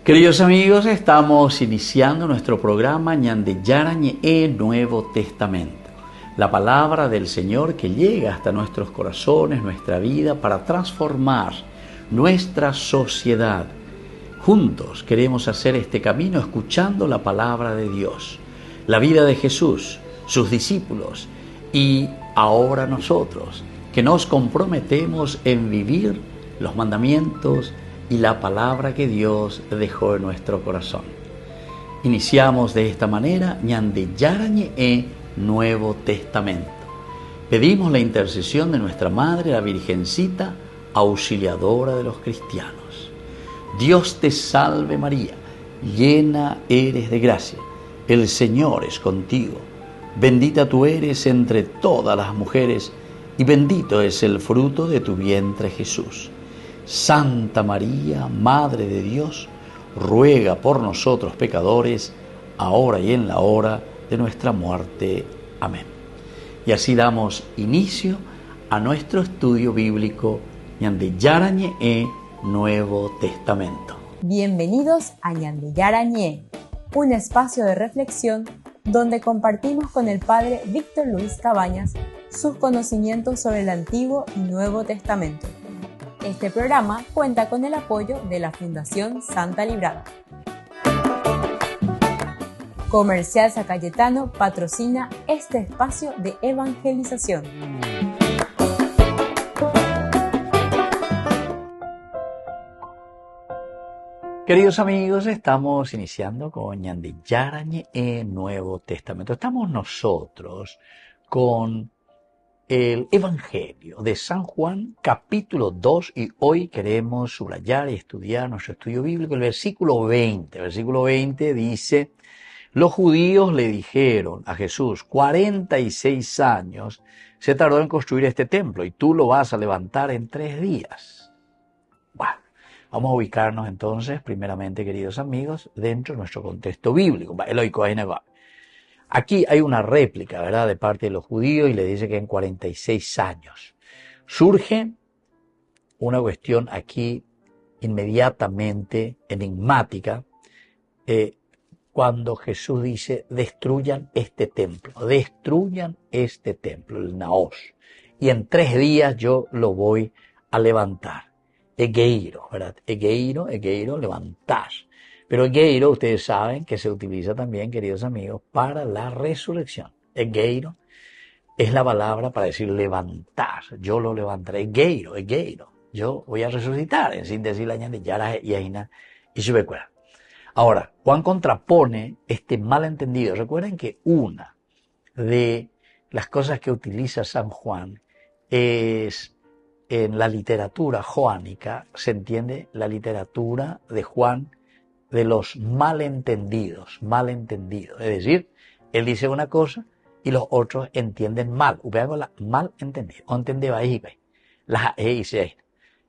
Queridos amigos, estamos iniciando nuestro programa Ñande Yarañe Nuevo Testamento. La palabra del Señor que llega hasta nuestros corazones, nuestra vida, para transformar nuestra sociedad. Juntos queremos hacer este camino escuchando la palabra de Dios, la vida de Jesús, sus discípulos y ahora nosotros, que nos comprometemos en vivir los mandamientos y la palabra que Dios dejó en nuestro corazón. Iniciamos de esta manera Ñande Yarañe Nuevo Testamento. Pedimos la intercesión de nuestra Madre, la Virgencita, auxiliadora de los cristianos. Dios te salve María, llena eres de gracia, el Señor es contigo. Bendita tú eres entre todas las mujeres, y bendito es el fruto de tu vientre Jesús. Santa María, Madre de Dios, ruega por nosotros pecadores, ahora y en la hora de nuestra muerte. Amén. Y así damos inicio a nuestro estudio bíblico Ñande Yarañe Nuevo Testamento. Bienvenidos a Ñande Yarañe, un espacio de reflexión donde compartimos con el Padre Víctor Luis Cabañas sus conocimientos sobre el Antiguo y Nuevo Testamento. Este programa cuenta con el apoyo de la Fundación Santa Librada. Comercial San Cayetano patrocina este espacio de evangelización. Queridos amigos, estamos iniciando con Ñande Yarañe Nuevo Testamento. Estamos nosotros con el Evangelio de San Juan, capítulo 2, y hoy queremos subrayar y estudiar nuestro estudio bíblico, el versículo 20. El versículo 20 dice: los judíos le dijeron a Jesús, 46 años se tardó en construir este templo y tú lo vas a levantar en 3 días. Bueno, vamos a ubicarnos entonces, primeramente, queridos amigos, dentro de nuestro contexto bíblico. Aquí hay una réplica, ¿verdad?, de parte de los judíos, y le dice que en 46 años. Surge una cuestión aquí inmediatamente enigmática, cuando Jesús dice: destruyan este templo, el Naos, y en 3 días yo lo voy a levantar. Egeiro, ¿verdad? Egeiro, levantar. Pero egeiro, ustedes saben que se utiliza también, queridos amigos, para la resurrección. Egeiro es la palabra para decir levantar. Yo lo levantaré. Egeiro. Yo voy a resucitar. En síntesis, la Ñande Yara y Aina y Subecuera. Ahora, Juan contrapone este malentendido. Recuerden que una de las cosas que utiliza San Juan es, en la literatura joánica, se entiende la literatura de Juan de los malentendidos. Es decir, él dice una cosa y los otros entienden mal. Malentendido.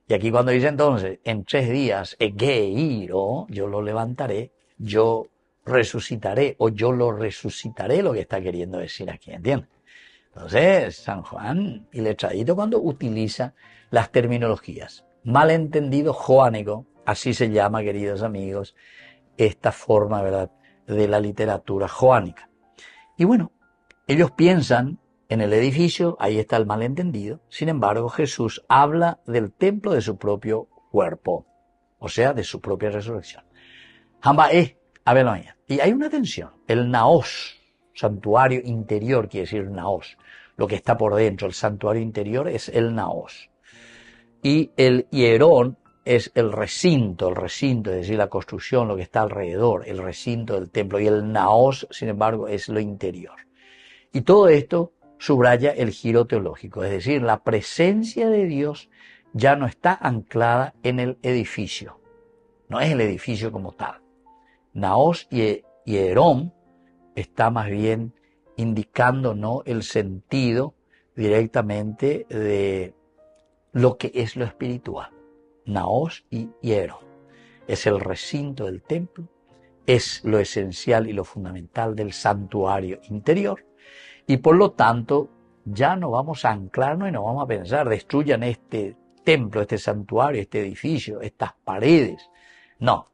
Y aquí cuando dice entonces, en 3 días, egeiro, yo lo levantaré, yo resucitaré, o yo lo resucitaré, lo que está queriendo decir aquí, ¿entiendes? Entonces, San Juan, iletradito, cuando utiliza las terminologías. Malentendido joánico, así se llama, queridos amigos, esta forma, ¿verdad?, de la literatura joánica. Y bueno, ellos piensan en el edificio, ahí está el malentendido. Sin embargo, Jesús habla del templo de su propio cuerpo, o sea, de su propia resurrección. Y hay una tensión. El Naos, santuario interior, quiere decir Naos, lo que está por dentro, el santuario interior es el Naos. Y el hierón es el recinto, es decir, la construcción, lo que está alrededor, el recinto del templo. Y el Naos, sin embargo, es lo interior. Y todo esto subraya el giro teológico, es decir, la presencia de Dios ya no está anclada en el edificio. No es el edificio como tal. Naos y hierón está más bien indicando, ¿no?, el sentido directamente de lo que es lo espiritual. Naos y hierón. Es el recinto del templo, es lo esencial y lo fundamental del santuario interior, y por lo tanto ya no vamos a anclarnos y no vamos a pensar, destruyan este templo, este santuario, este edificio, estas paredes. No,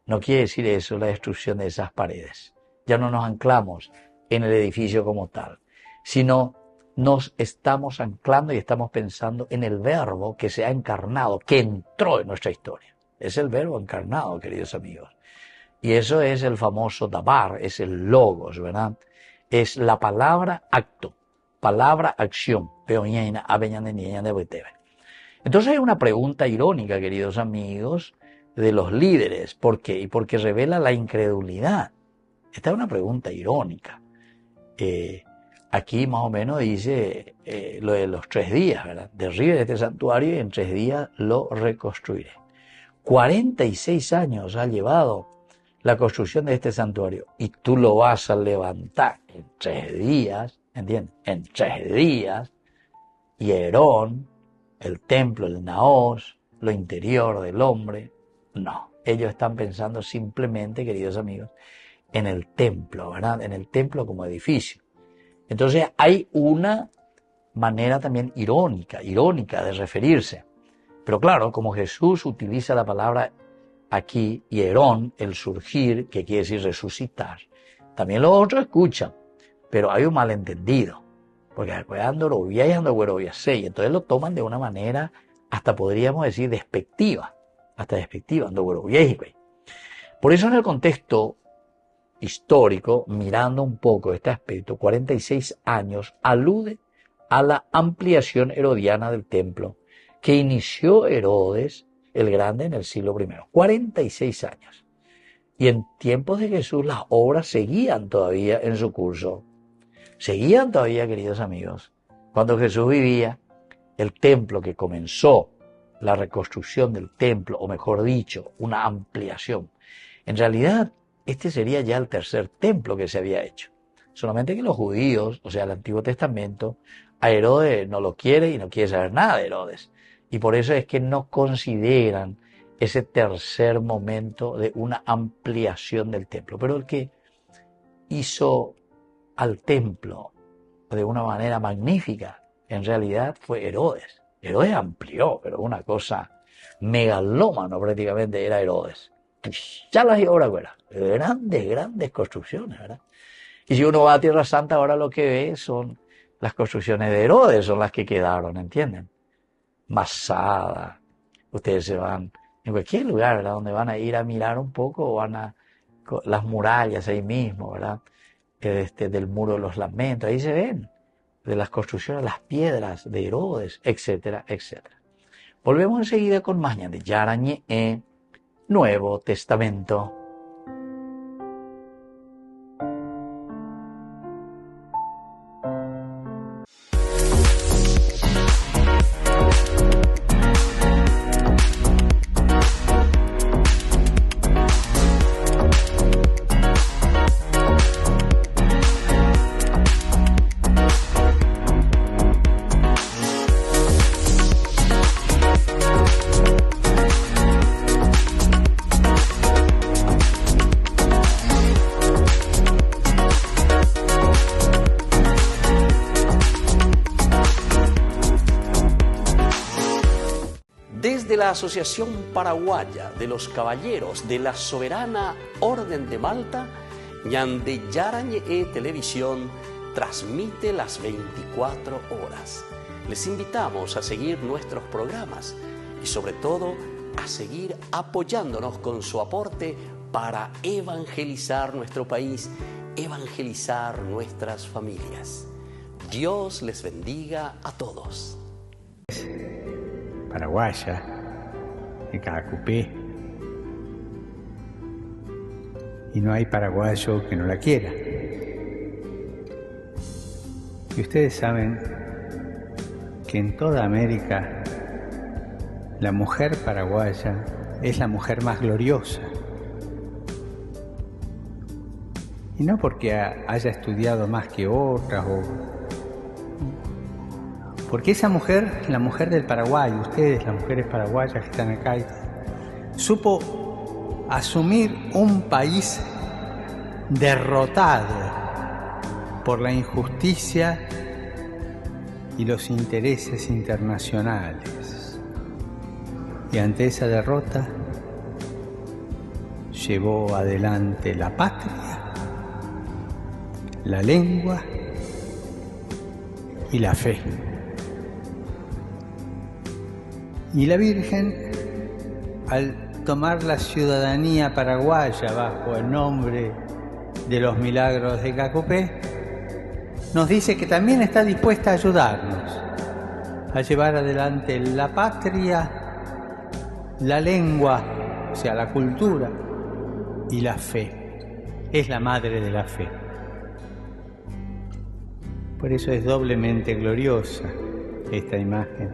no quiere decir eso la destrucción de esas paredes. Ya no nos anclamos en el edificio como tal, sino nos estamos anclando y estamos pensando en el verbo que se ha encarnado, que entró en nuestra historia. Es el verbo encarnado, queridos amigos. Y eso es el famoso dabar, es el logos, ¿verdad? Es la palabra acto, palabra acción. Entonces hay una pregunta irónica, queridos amigos, de los líderes. ¿Por qué? Y porque revela la incredulidad. Esta es una pregunta irónica. Aquí más o menos dice lo de los 3 días, ¿verdad? Derribe este santuario y en 3 días lo reconstruiré. 46 años ha llevado la construcción de este santuario y tú lo vas a levantar en 3 días, ¿entiendes? En 3 días, y Herón, el templo, el Naos, lo interior del hombre, no. Ellos están pensando simplemente, queridos amigos, en el templo, ¿verdad? En el templo como edificio. Entonces hay una manera también irónica de referirse. Pero claro, como Jesús utiliza la palabra aquí, hierón, el surgir, que quiere decir resucitar, también los otros escuchan, pero hay un malentendido, porque y entonces lo toman de una manera, hasta podríamos decir despectiva, Por eso en el contexto histórico, mirando un poco este aspecto, 46 años alude a la ampliación herodiana del templo que inició Herodes el Grande en el siglo I. 46 años. Y en tiempos de Jesús las obras seguían todavía en su curso. Seguían todavía, queridos amigos. Cuando Jesús vivía, el templo que comenzó, la reconstrucción del templo, o mejor dicho, una ampliación. En realidad, este sería ya el 3er templo que se había hecho. Solamente que los judíos, o sea, el Antiguo Testamento, a Herodes no lo quiere y no quiere saber nada de Herodes. Y por eso es que no consideran ese 3er momento de una ampliación del templo. Pero el que hizo al templo de una manera magnífica, en realidad fue Herodes. Herodes amplió, pero una cosa megalómano prácticamente era Herodes. Ya las obras, ¿verdad? Grandes construcciones, ¿verdad? Y si uno va a Tierra Santa, ahora lo que ve son las construcciones de Herodes, son las que quedaron, ¿entienden? Masada. Ustedes se van en cualquier lugar, ¿verdad? Donde van a ir a mirar un poco, van a las murallas ahí mismo, ¿verdad? Del muro de los lamentos, ahí se ven de las construcciones, las piedras de Herodes, etcétera, etcétera. Volvemos enseguida con más de Yarañe, Nuevo Testamento. La Asociación Paraguaya de los Caballeros de la Soberana Orden de Malta, Ñande Yarañe Televisión transmite las 24 horas. Les invitamos a seguir nuestros programas y sobre todo a seguir apoyándonos con su aporte para evangelizar nuestro país, evangelizar nuestras familias. Dios les bendiga a todos. Paraguaya, en Cacupé, y no hay paraguayo que no la quiera. Y ustedes saben que en toda América la mujer paraguaya es la mujer más gloriosa. Y no porque haya estudiado más que otras, porque esa mujer, la mujer del Paraguay, ustedes, las mujeres paraguayas que están acá, supo asumir un país derrotado por la injusticia y los intereses internacionales. Y ante esa derrota, llevó adelante la patria, la lengua y la fe. Y la Virgen, al tomar la ciudadanía paraguaya bajo el nombre de los milagros de Cacupé, nos dice que también está dispuesta a ayudarnos a llevar adelante la patria, la lengua, o sea, la cultura, y la fe. Es la madre de la fe. Por eso es doblemente gloriosa esta imagen,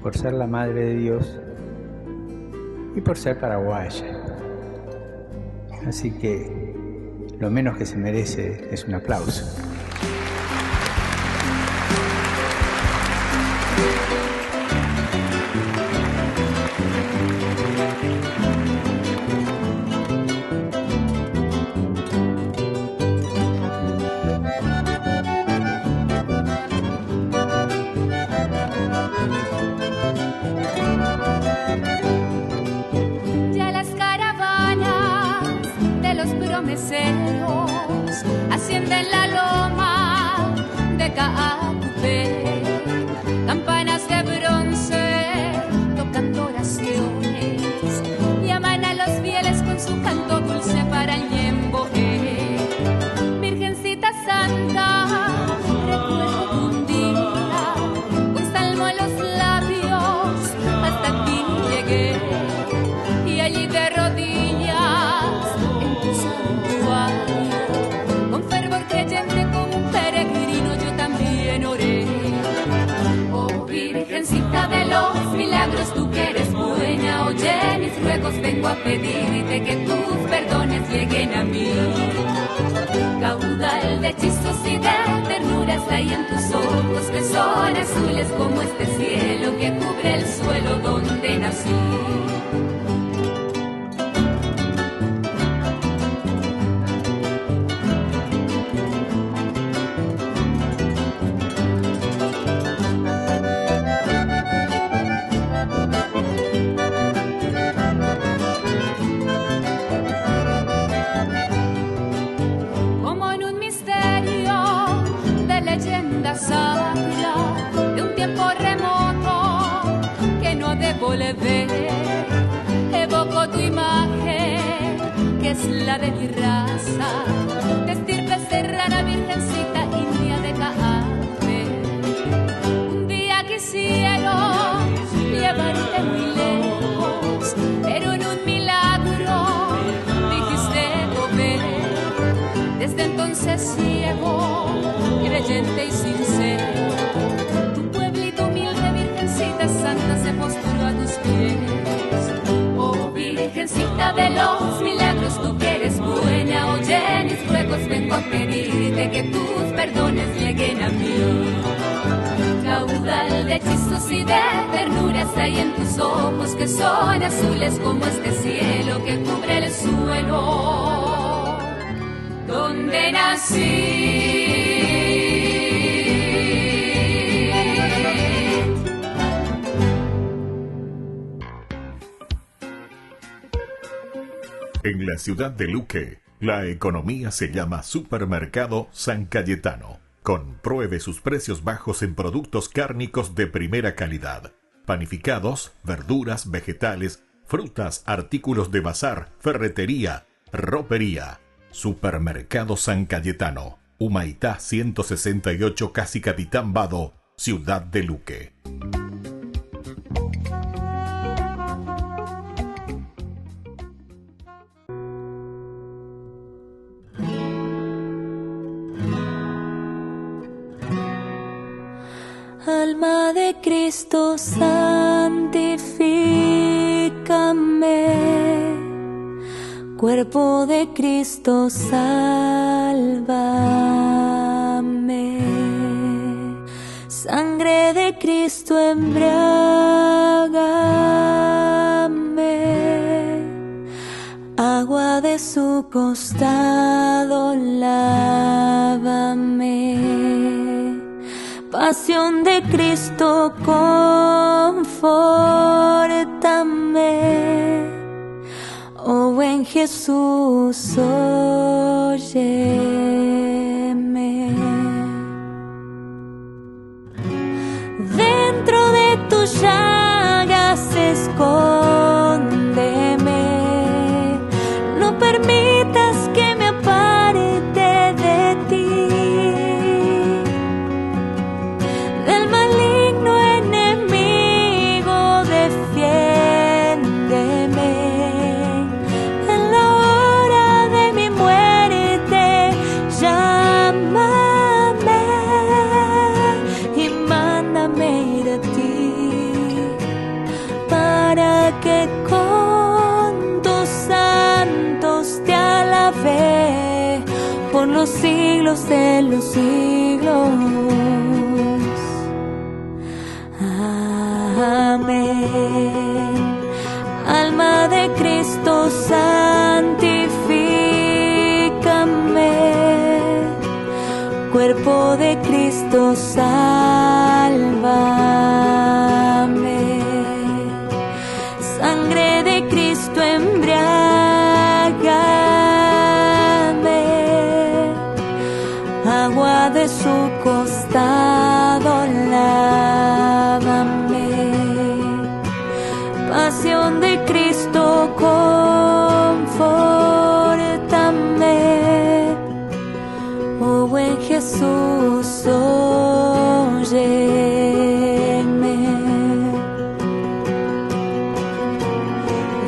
por ser la madre de Dios y por ser paraguaya. Así que lo menos que se merece es un aplauso. Ascienden la loma de Cacupé, campanas de bronce tocando oraciones, llaman a los fieles con su canto dulce para el Ñemboé. Virgencita Santa, recuerdo un día, un salmo en los labios, hasta aquí llegué, y allí de rodillas en tu santuario, con fervor creyente como un peregrino yo también oré. Oh Virgencita de los milagros, tú que eres buena, oye mis ruegos, vengo a pedirte que tus perdones lleguen a mí. Caudal de hechizos y de ternuras hay en tus ojos, que son azules como este cielo que cubre el suelo donde nací. De un tiempo remoto que no debo ver, evoco tu imagen que es la de mi raza, de estirpe serrana, virgencita india de Cacupé. Un día quisiera llevarte muy lejos, pero en un milagro dijiste volver. Desde entonces ciego, creyente y sincero, tu pueblito humilde, Virgencita Santa, se postró a tus pies. Oh Virgencita de los milagros, tú que eres buena, oye mis ruegos, vengo a pedirte que tus perdones lleguen a mí. Caudal de hechizos y de ternuras hay en tus ojos, que son azules como este cielo que cubre el suelo donde nací. En la ciudad de Luque, la economía se llama Supermercado San Cayetano. Compruebe sus precios bajos en productos cárnicos de primera calidad. Panificados, verduras, vegetales, frutas, artículos de bazar, ferretería, ropería. Supermercado San Cayetano, Humaitá 168, Casi Capitán Vado, ciudad de Luque. Alma de Cristo, santifícame. Cuerpo de Cristo, sálvame. Sangre de Cristo, embriágame. Agua de su costado, lávame. Pasión de Cristo, confórtame. Oh buen Jesús, óyeme. Dentro de tus llagas escóndeme, no permitas que me aparte de ti, del maligno enemigo defiéndeme, en la hora de mi muerte llámame y mándame ir a ti, para que con tus santos te alabe por los siglos de los siglos. Amén. Alma de Cristo, santifícame. Cuerpo de Cristo, sálvame. Sangre de Cristo, embriágame. Agua de su costado, lávame. Pasión de Cristo, confórtame. Oh buen Jesús, óyeme.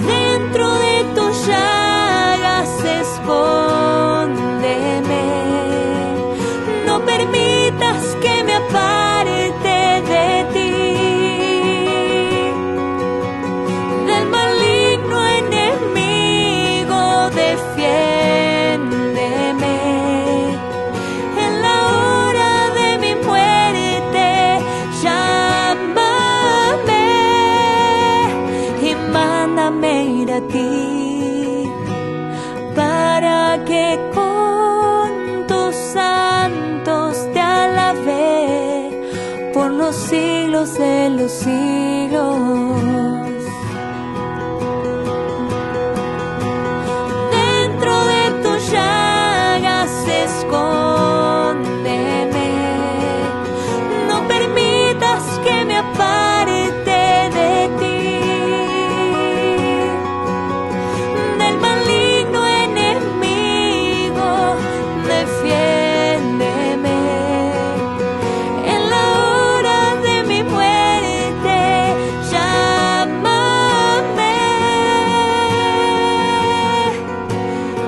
Dentro de tus llagas escóndeme, no permitas que me aparte de ti, del maligno enemigo defiéndeme, en la hora de mi muerte llámame y mándame ir a ti, para que con tus santos te alabe por los siglos de los siglos. Dentro de tus llagas escóndeme, no permitas que me aparte de ti, del maligno enemigo defiéndeme, en la hora de mi muerte llámame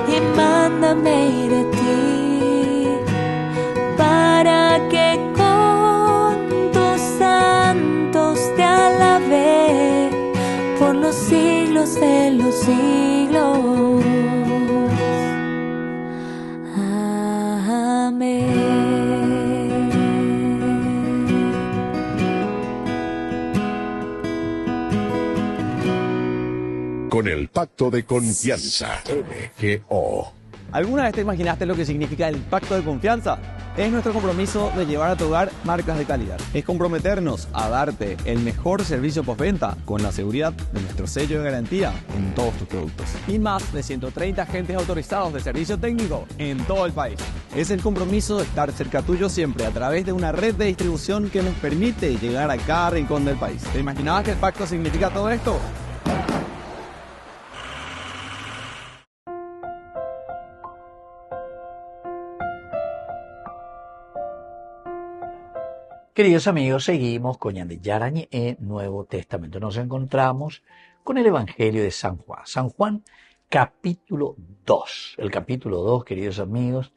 y mándame ir a ti, para que con tus santos te alabe por los siglos de los siglos. Amén. Con el pacto de confianza. MGO. ¿Alguna vez te imaginaste lo que significa el pacto de confianza? Es nuestro compromiso de llevar a tu hogar marcas de calidad. Es comprometernos a darte el mejor servicio postventa con la seguridad de nuestro sello de garantía en todos tus productos. Y más de 130 agentes autorizados de servicio técnico en todo el país. Es el compromiso de estar cerca tuyo siempre a través de una red de distribución que nos permite llegar a cada rincón del país. ¿Te imaginabas que el pacto significa todo esto? Queridos amigos, seguimos con Ñande Yarañe en Nuevo Testamento. Nos encontramos con el Evangelio de San Juan. San Juan, capítulo 2. El capítulo 2, queridos amigos,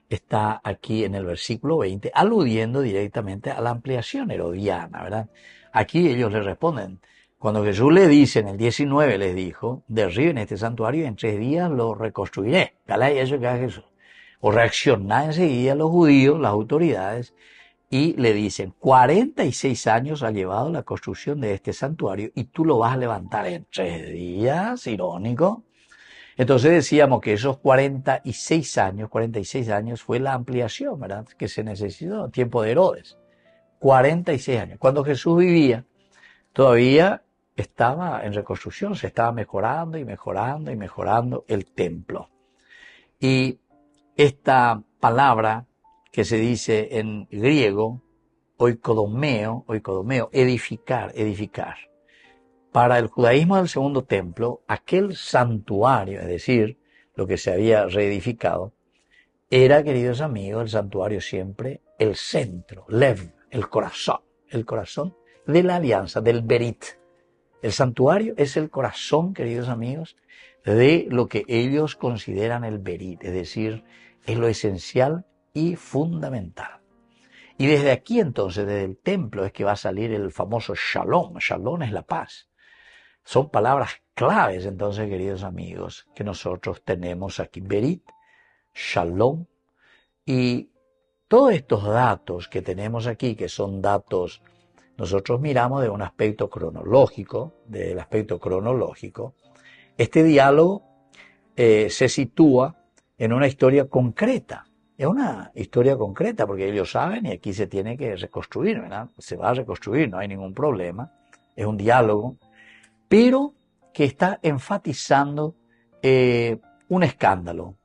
está aquí en el versículo 20, aludiendo directamente a la ampliación herodiana, ¿verdad? Aquí ellos le responden. Cuando Jesús le dice, en el 19 les dijo, derriben este santuario y en 3 días lo reconstruiré. Calay, eso que hace Jesús. O reaccionan enseguida los judíos, las autoridades, y le dicen, 46 años ha llevado la construcción de este santuario y tú lo vas a levantar en 3 días, irónico. Entonces decíamos que esos 46 años fue la ampliación, ¿verdad?, que se necesitó, tiempo de Herodes. 46 años. Cuando Jesús vivía, todavía estaba en reconstrucción, se estaba mejorando y mejorando y mejorando el templo. Y esta palabra que se dice en griego, oikodomeo, edificar. Para el judaísmo del segundo templo, aquel santuario, es decir, lo que se había reedificado, era, queridos amigos, el santuario siempre el centro, lev, el corazón de la alianza, del berit. El santuario es el corazón, queridos amigos, de lo que ellos consideran el berit, es decir, es lo esencial y fundamental. Y desde aquí entonces, desde el templo, es que va a salir el famoso shalom. Shalom es la paz. Son palabras claves entonces, queridos amigos, que nosotros tenemos aquí. Berit, shalom, y todos estos datos que tenemos aquí, que son datos, nosotros miramos de un aspecto cronológico, este diálogo se sitúa en una historia concreta. Es una historia concreta porque ellos saben y aquí se tiene que reconstruir, ¿verdad? Se va a reconstruir, no hay ningún problema. Es un diálogo, pero que está enfatizando un escándalo.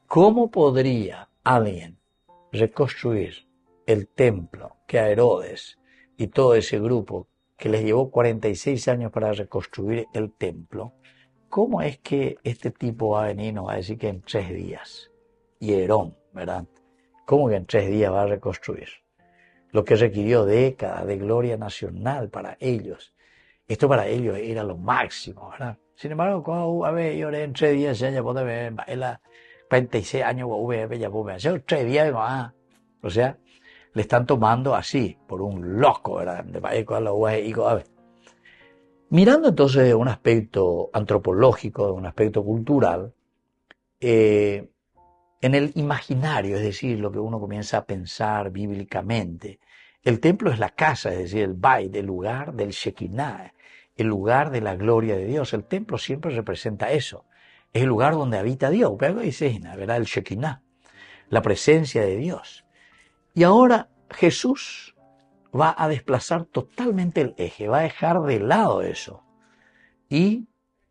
¿Cómo podría alguien reconstruir el templo que a Herodes y todo ese grupo que les llevó 46 años para reconstruir el templo? ¿Cómo es que este tipo va a venir y nos va a decir que en 3 días? Y Herón, ¿verdad? ¿Cómo que en 3 días va a reconstruir? Lo que requirió décadas de gloria nacional para ellos. Esto para ellos era lo máximo, ¿verdad? Sin embargo, a ver, yo en 3 días ya puedo ver, 46 años, ya puedo ver, 3 días, o sea, le están tomando así, por un loco, ¿verdad? Mirando entonces de un aspecto antropológico, de un aspecto cultural, en el imaginario, es decir, lo que uno comienza a pensar bíblicamente, el templo es la casa, es decir, el Bait, el lugar del Shekinah, el lugar de la gloria de Dios. El templo siempre representa eso. Es el lugar donde habita Dios, ¿verdad? El Shekinah, la presencia de Dios. Y ahora Jesús va a desplazar totalmente el eje, va a dejar de lado eso. Y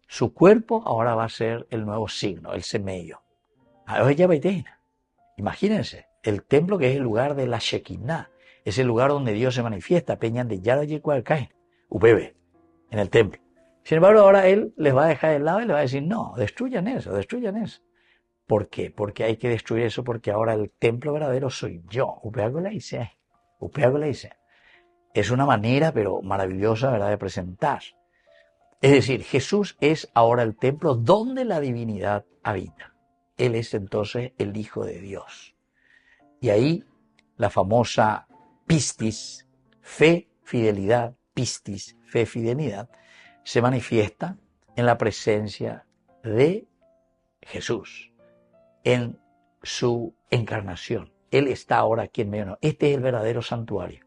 su cuerpo ahora va a ser el nuevo signo, el semello. Imagínense, el templo que es el lugar de la Shekinah, es el lugar donde Dios se manifiesta, peñan de Yara y Cualcain, Ubebe, en el templo. Sin embargo, ahora Él les va a dejar de lado y les va a decir, no, destruyan eso. ¿Por qué? Porque hay que destruir eso porque ahora el templo verdadero soy yo. Es una manera, pero maravillosa, ¿verdad?, de presentar. Es decir, Jesús es ahora el templo donde la divinidad habita. Él es entonces el Hijo de Dios. Y ahí la famosa pistis, fe, fidelidad, se manifiesta en la presencia de Jesús, en su encarnación. Él está ahora aquí en medio. Este es el verdadero santuario.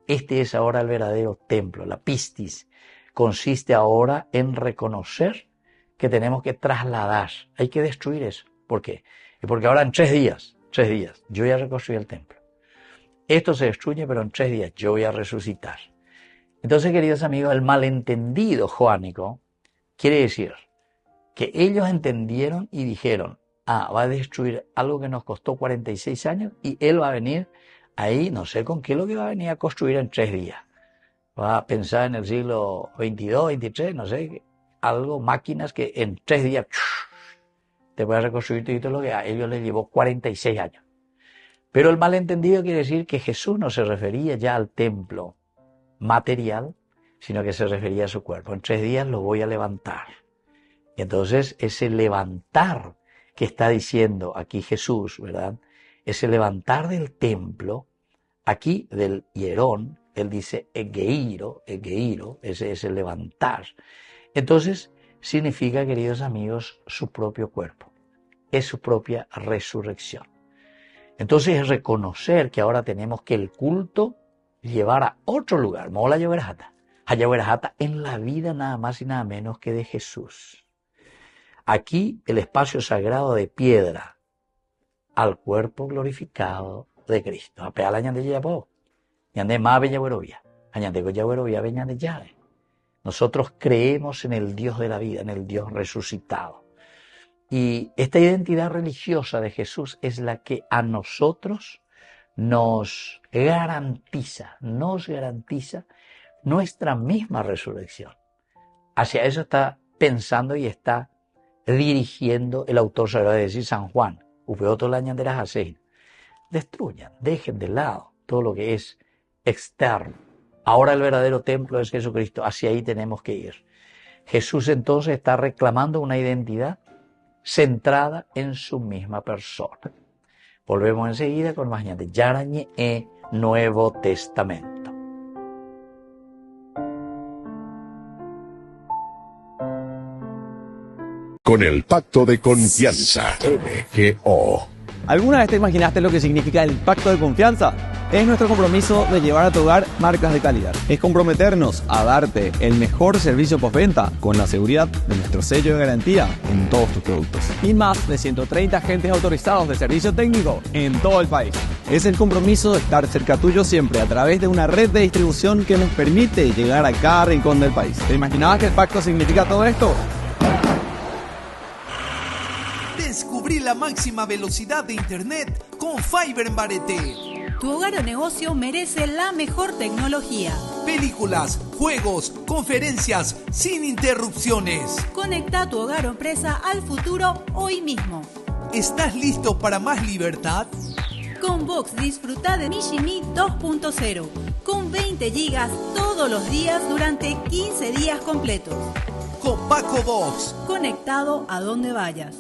Este es ahora el verdadero templo. La pistis consiste ahora en reconocer que tenemos que trasladar. Hay que destruir eso. ¿Por qué? Porque ahora en 3 días, yo voy a reconstruir el templo. Esto se destruye, pero en 3 días yo voy a resucitar. Entonces, queridos amigos, el malentendido joánico quiere decir que ellos entendieron y dijeron, va a destruir algo que nos costó 46 años y Él va a venir ahí, no sé con qué es lo que va a venir a construir en 3 días. Va a pensar en el siglo 22, 23, no sé, algo, máquinas que en 3 días te voy a reconstruir todo lo que a ellos les llevó 46 años. Pero el malentendido quiere decir que Jesús no se refería ya al templo material, sino que se refería a su cuerpo. En 3 días lo voy a levantar. Y entonces ese levantar que está diciendo aquí Jesús, ¿verdad? Ese levantar del templo, aquí del hierón, él dice egeiro, ese es el levantar. Entonces significa, queridos amigos, su propio cuerpo. Es su propia resurrección. Entonces es reconocer que ahora tenemos que el culto llevar a otro lugar, Mola Yaguerajata, en la vida nada más y nada menos que de Jesús. Aquí el espacio sagrado de piedra al cuerpo glorificado de Cristo. Nosotros creemos en el Dios de la vida, en el Dios resucitado. Y esta identidad religiosa de Jesús es la que a nosotros nos garantiza nuestra misma resurrección. Hacia eso está pensando y está dirigiendo el autor sagrado, es decir, San Juan. Destruyan, dejen de lado todo lo que es externo. Ahora el verdadero templo es Jesucristo, hacia ahí tenemos que ir. Jesús entonces está reclamando una identidad centrada en su misma persona. Volvemos enseguida con más Ñan de Yarañe Nuevo Testamento. Con el pacto de confianza, MGO. ¿Alguna vez te imaginaste lo que significa el pacto de confianza? Es nuestro compromiso de llevar a tu hogar marcas de calidad. Es comprometernos a darte el mejor servicio postventa con la seguridad de nuestro sello de garantía en todos tus productos. Y más de 130 agentes autorizados de servicio técnico en todo el país. Es el compromiso de estar cerca tuyo siempre a través de una red de distribución que nos permite llegar a cada rincón del país. ¿Te imaginabas que el pacto significa todo esto? Descubrí la máxima velocidad de internet con Fiber en Barete. Tu hogar o negocio merece la mejor tecnología. Películas, juegos, conferencias, sin interrupciones. Conecta tu hogar o empresa al futuro hoy mismo. ¿Estás listo para más libertad? Con Vox disfruta de Mishimi 2.0 con 20 gigas todos los días durante 15 días completos. Con Paco Vox. Conectado a donde vayas.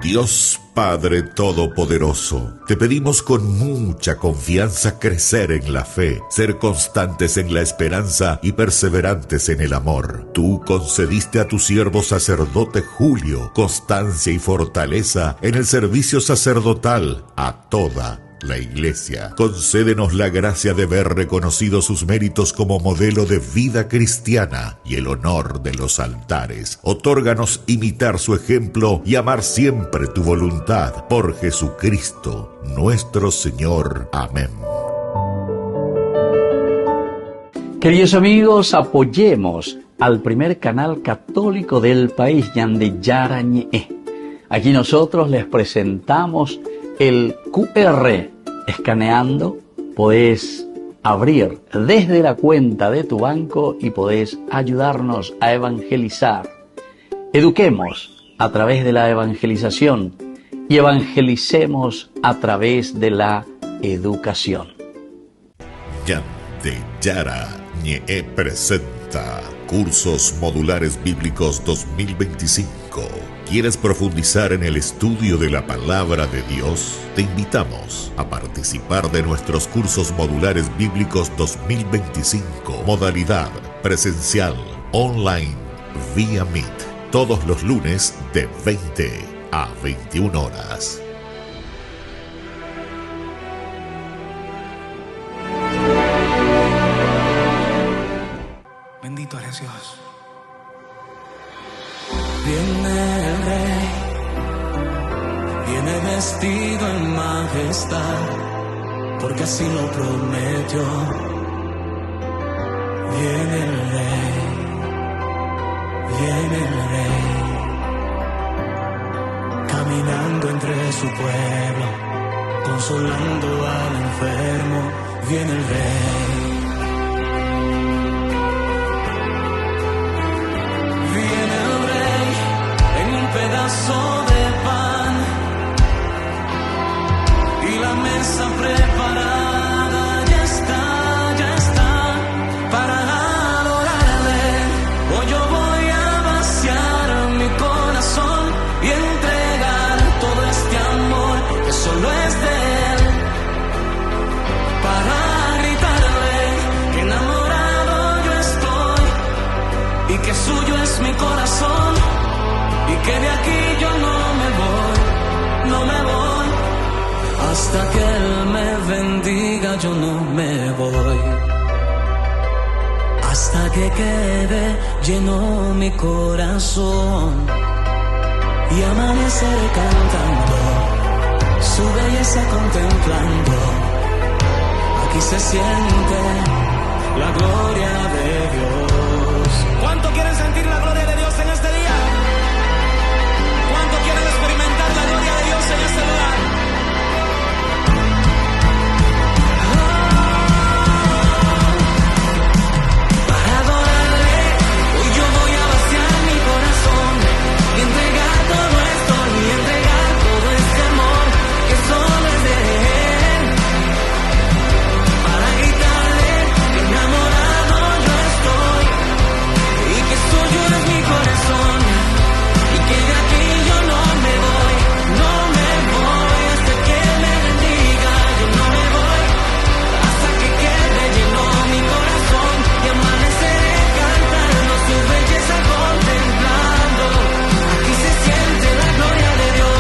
Dios Padre Todopoderoso, te pedimos con mucha confianza crecer en la fe, ser constantes en la esperanza y perseverantes en el amor. Tú concediste a tu siervo sacerdote Julio constancia y fortaleza en el servicio sacerdotal a toda la Iglesia. Concédenos la gracia de ver reconocidos sus méritos como modelo de vida cristiana y el honor de los altares. Otórganos imitar su ejemplo y amar siempre tu voluntad. Por Jesucristo, nuestro Señor. Amén. Queridos amigos, apoyemos al primer canal católico del país, Ñan de Yarañe. Aquí nosotros les presentamos el QR. Escaneando, podés abrir desde la cuenta de tu banco y podés ayudarnos a evangelizar. Eduquemos a través de la evangelización y evangelicemos a través de la educación. Ñan de Yarañe presenta Cursos Modulares Bíblicos 2025. ¿Quieres profundizar en el estudio de la Palabra de Dios? Te invitamos a participar de nuestros Cursos Modulares Bíblicos 2025. Modalidad presencial, online, vía Meet. Todos los lunes de 20 a 21 horas. Bendito eres Dios. Viene el Rey, viene vestido en majestad, porque así lo prometió. Viene el Rey, caminando entre su pueblo, consolando al enfermo. Viene el Rey. Pedazo de pan y la mesa preparada ya está para adorarle. Hoy yo voy a vaciar mi corazón y entregar todo este amor que solo es de él, para gritarle que enamorado yo estoy y que suyo es mi corazón. Y que de aquí yo no me voy, hasta que Él me bendiga yo no me voy, hasta que quede lleno mi corazón y amaneceré cantando, su belleza contemplando. Aquí se siente la gloria de Dios. ¿Cuánto quieren sentir la gloria de Dios en este día? ¿Cuánto quieren experimentar la gloria de Dios en este lugar? Para adorarle, hoy yo voy a vaciar mi corazón y entregar todo esto y entregar todo este amor que solo es de Él. Para gritarle que enamorado yo estoy y que suyo es mi corazón y que de aquí yo no me voy hasta que Él me bendiga. Yo no me voy hasta que quede lleno mi corazón y amaneceré cantando su belleza contemplando. Aquí se siente la gloria de Dios.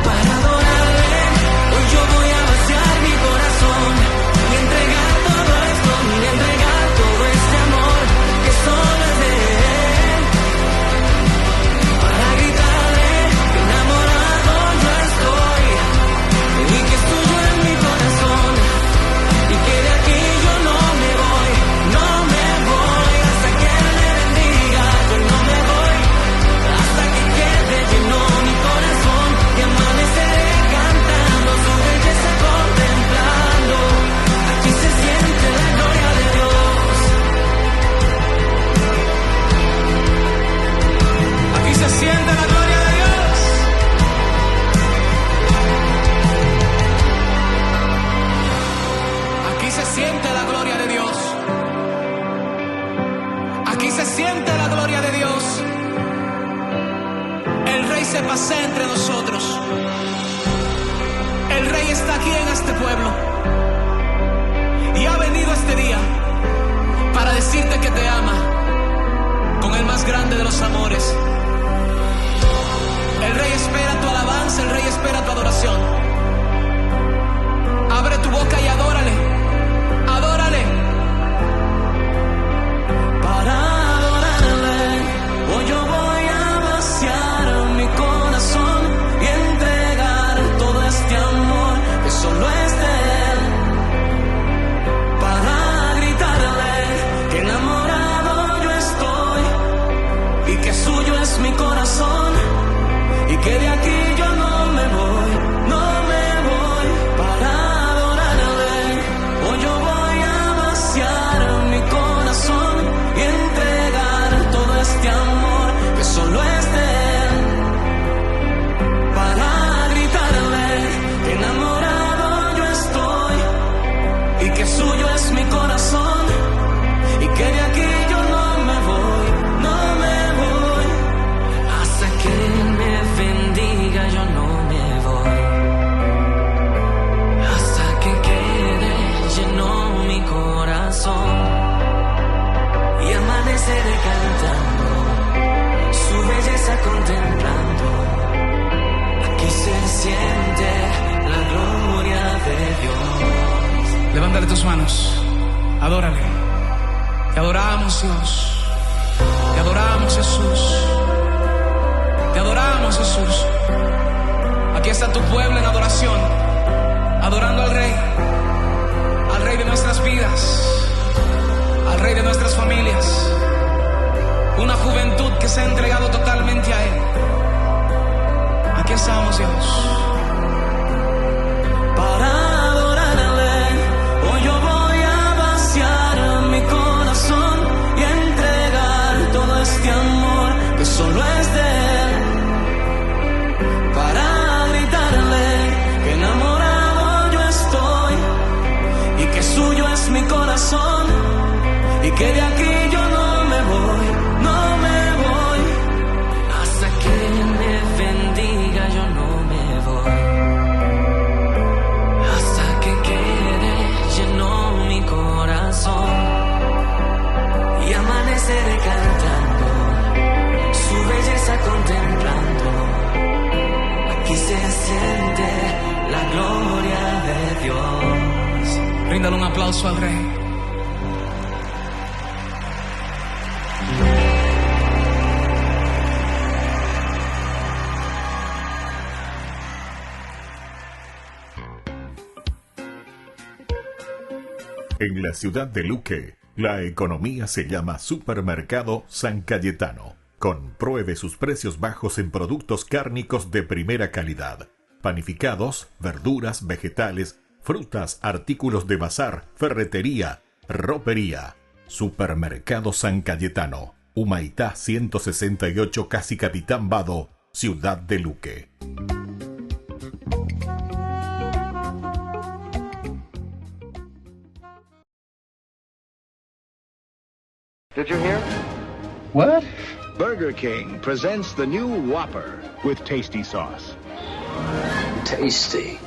Para adorarle, hoy yo voy a vaciar mi corazón y entregar todo esto y entregar todo este amor que solo es de Él. Para gritarle que enamorado yo estoy y que suyo es mi corazón y que de aquí yo no me voy hasta que Él me bendiga. Yo no me voy hasta que quede lleno mi corazón y amaneceré cantando su belleza contemplando. Aquí se siente la gloria de Dios. Aquí se siente la gloria de Dios. Aquí se siente la gloria de Dios. Aquí se siente la gloria de Dios. El Rey se pasea entre nosotros. El Rey está aquí en este pueblo y ha venido este día para decirte que te ama con el más grande de los amores. El Rey espera tu alabanza, el Rey espera tu adoración. Abre tu boca y adórale, adórale. Para adorarle, hoy yo voy a vaciar mi corazón y entregar todo este amor que solo es de Él. Para gritarle que enamorado yo estoy y que suyo es mi corazón y que de aquí yo no me voy. Para adorarle, hoy yo voy a vaciar mi corazón y entregar todo este amor que solo es de Él. Para gritarle que enamorado yo estoy y que suyo es mi corazón y que de aquí yo no me voy hasta que Él me bendiga. Yo no me voy hasta que quede lleno mi corazón y amaneceré cantando, su belleza contemplando. Aquí se siente la gloria de Dios. Levántale tus manos, adórale. Te adoramos, Dios. Te adoramos, Jesús. Te adoramos, Jesús. Aquí está tu pueblo en adoración, adorando al Rey de nuestras vidas, al Rey de nuestras familias. Una juventud que se ha entregado totalmente a Él. Aquí estamos, Dios. Para adorarle, hoy yo voy a vaciar mi corazón y entregar todo este amor que solo es de Él. Para gritarle que enamorado yo estoy y que suyo es mi corazón y que de aquí yo no me voy hasta que Él me bendiga. Yo no me voy hasta que quede lleno mi corazón y amaneceré cantando, su belleza contemplando. Aquí se siente la gloria de Dios. Bríndale un aplauso al Rey. En la ciudad de Luque, la economía se llama Supermercado San Cayetano. Compruebe sus precios bajos en productos cárnicos de primera calidad. Panificados, verduras, vegetales, frutas, artículos de bazar, ferretería, ropería. Supermercado San Cayetano. Humaitá 168, Casi Capitán Vado, ciudad de Luque. Did you hear? What? Burger King presents the new Whopper with tasty sauce. Tasty.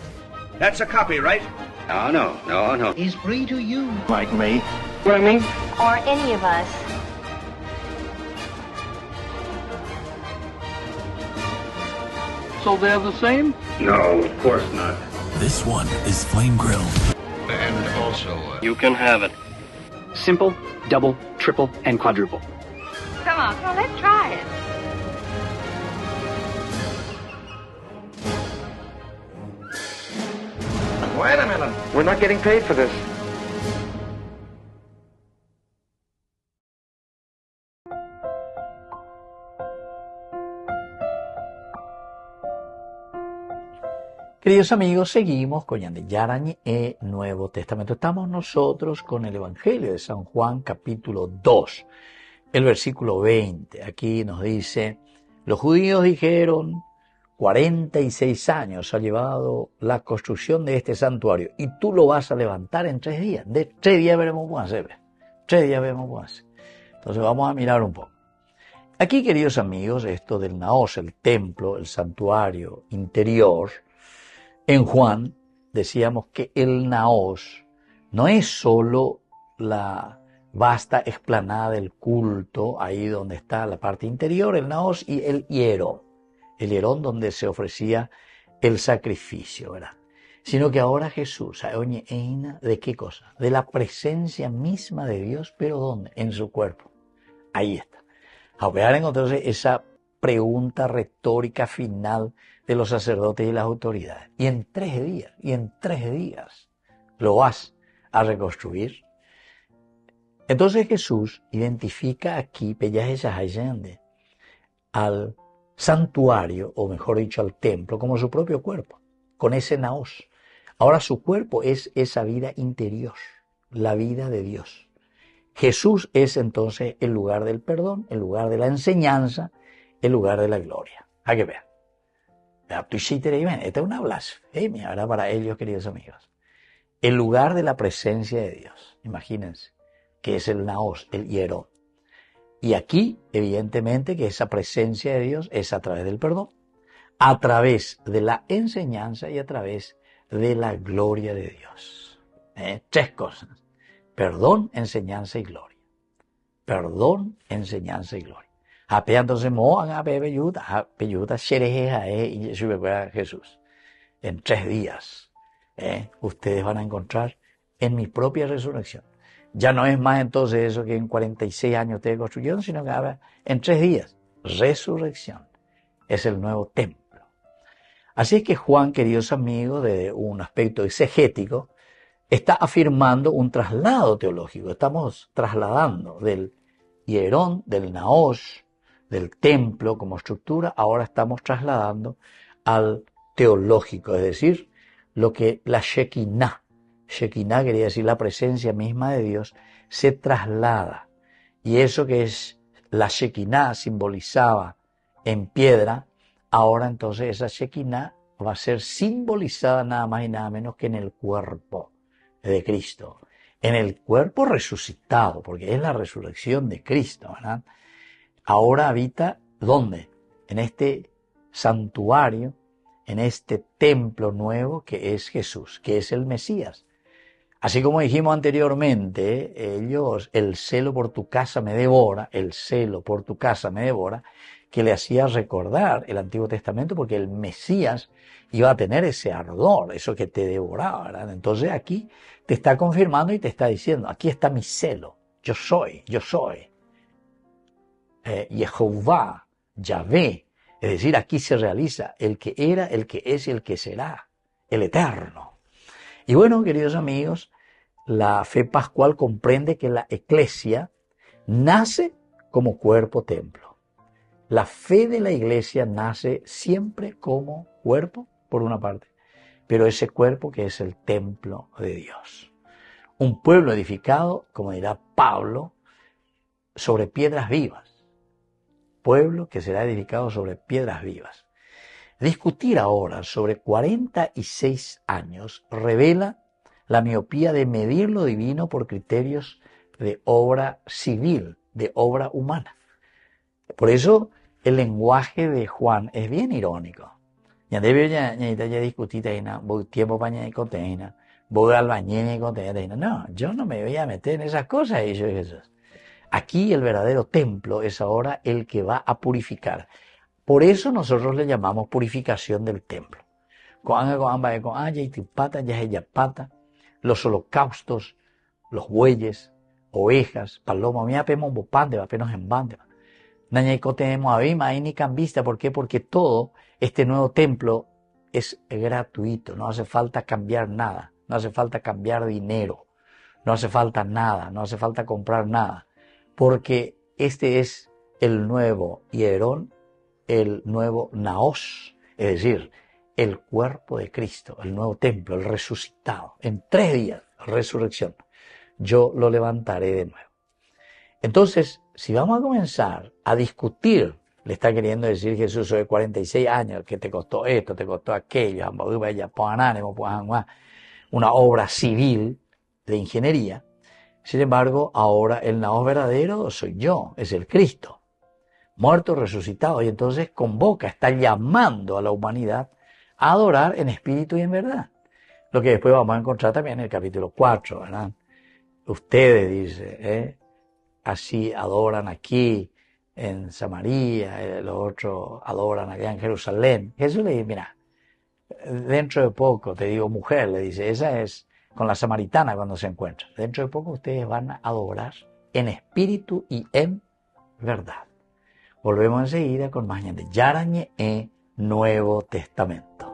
That's a copy, right? No. He's free to use. Like me. What I mean? Or any of us. So they're the same? No, of course not. This one is flame grilled. And also, You can have it. Simple, double, triple, and quadruple. Come on, let's try it. Wait a minute. We're not getting paid for this. Queridos amigos, seguimos con Ñande Yarañe e Nuevo Testamento. Estamos nosotros con el Evangelio de San Juan, capítulo 2, el versículo 20. Aquí nos dice, los judíos dijeron, 46 años ha llevado la construcción de este santuario y tú lo vas a levantar en 3 días. De 3 días veremos cómo hacer. 3 días veremos cómo hacer. Entonces vamos a mirar un poco. Aquí, queridos amigos, esto del naos, el templo, el santuario interior, en Juan decíamos que el naos no es solo la vasta explanada del culto, ahí donde está la parte interior, el naos, y el hierón donde se ofrecía el sacrificio, ¿verdad? Sino que ahora Jesús, ¿de qué cosa? De la presencia misma de Dios, pero ¿dónde? En su cuerpo. Ahí está. A ver, entonces, esa pregunta retórica final de los sacerdotes y las autoridades. Y en 3 días lo vas a reconstruir. Entonces Jesús identifica aquí, al santuario, o mejor dicho, al templo, como su propio cuerpo, con ese naos. Ahora su cuerpo es esa vida interior, la vida de Dios. Jesús es entonces el lugar del perdón, el lugar de la enseñanza, el lugar de la gloria. Hay que ver. Esta es una blasfemia, ¿verdad? Para ellos, queridos amigos. El lugar de la presencia de Dios. Imagínense que es el naos, el hierón. Y aquí, evidentemente, que esa presencia de Dios es a través del perdón, a través de la enseñanza y a través de la gloria de Dios. 3 cosas. Perdón, enseñanza y gloria. Perdón, enseñanza y gloria. Entonces, Jesús. En 3 días, ustedes van a encontrar en mi propia resurrección. Ya no es más entonces eso que en 46 años ustedes construyeron, sino que en 3 días, resurrección. Es el nuevo templo. Así es que Juan, queridos amigos, de un aspecto exegético, está afirmando un traslado teológico. Estamos trasladando del hierón, del naos, del templo como estructura, ahora estamos trasladando al teológico, es decir, lo que la Shekinah quería decir la presencia misma de Dios, se traslada. Y eso que es la Shekinah simbolizaba en piedra, ahora entonces esa Shekinah va a ser simbolizada nada más y nada menos que en el cuerpo de Cristo, en el cuerpo resucitado, porque es la resurrección de Cristo, ¿verdad? Ahora habita, ¿dónde? En este santuario, en este templo nuevo que es Jesús, que es el Mesías. Así como dijimos anteriormente, el celo por tu casa me devora, que le hacía recordar el Antiguo Testamento, porque el Mesías iba a tener ese ardor, eso que te devoraba, ¿verdad? Entonces aquí te está confirmando y te está diciendo, aquí está mi celo, yo soy. Jehová, Yahvé, es decir, aquí se realiza el que era, el que es y el que será, el Eterno. Y bueno, queridos amigos, la fe pascual comprende que la Iglesia nace como cuerpo templo. La fe de la Iglesia nace siempre como cuerpo, por una parte, pero ese cuerpo que es el templo de Dios. Un pueblo edificado, como dirá Pablo, sobre piedras vivas. Pueblo que será edificado sobre piedras vivas. Discutir ahora sobre 46 años revela la miopía de medir lo divino por criterios de obra civil, de obra humana. Por eso el lenguaje de Juan es bien irónico. Ya discutir tiempo no, yo no me voy a meter en esas cosas, dice Jesús. Aquí el verdadero templo es ahora el que va a purificar. Por eso nosotros le llamamos purificación del templo. Los holocaustos, los bueyes, ovejas, palomas, ¿por qué? Porque todo este nuevo templo es gratuito, no hace falta cambiar nada, no hace falta cambiar dinero, no hace falta nada, no hace falta comprar nada, porque este es el nuevo hierón, el nuevo naos, es decir, el cuerpo de Cristo, el nuevo templo, el resucitado. En 3 días, resurrección, yo lo levantaré de nuevo. Entonces, si vamos a comenzar a discutir, le está queriendo decir Jesús sobre 46 años, que te costó esto, te costó aquello, una obra civil de ingeniería. Sin embargo, ahora el naos verdadero soy yo, es el Cristo, muerto, resucitado, y entonces convoca, está llamando a la humanidad a adorar en espíritu y en verdad. Lo que después vamos a encontrar también en el capítulo 4, ¿verdad? Ustedes, dice, así adoran aquí en Samaria, los otros adoran allá en Jerusalén. Jesús le dice, mira, dentro de poco, te digo mujer, le dice, esa es con la samaritana cuando se encuentran. Dentro de poco ustedes van a adorar en espíritu y en verdad. Volvemos enseguida con más de Yarañe e Nuevo Testamento.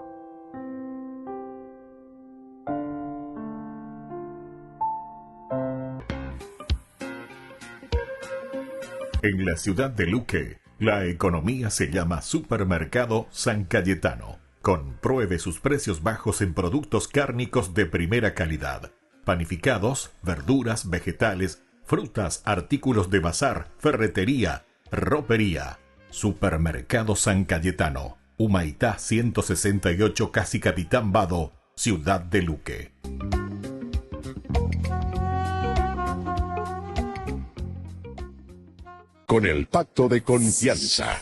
En la ciudad de Luque, la economía se llama Supermercado San Cayetano. Compruebe sus precios bajos en productos cárnicos de primera calidad. Panificados, verduras, vegetales, frutas, artículos de bazar, ferretería, ropería. Supermercado San Cayetano, Humaitá 168, Casi Capitán Vado, ciudad de Luque. Con el pacto de confianza,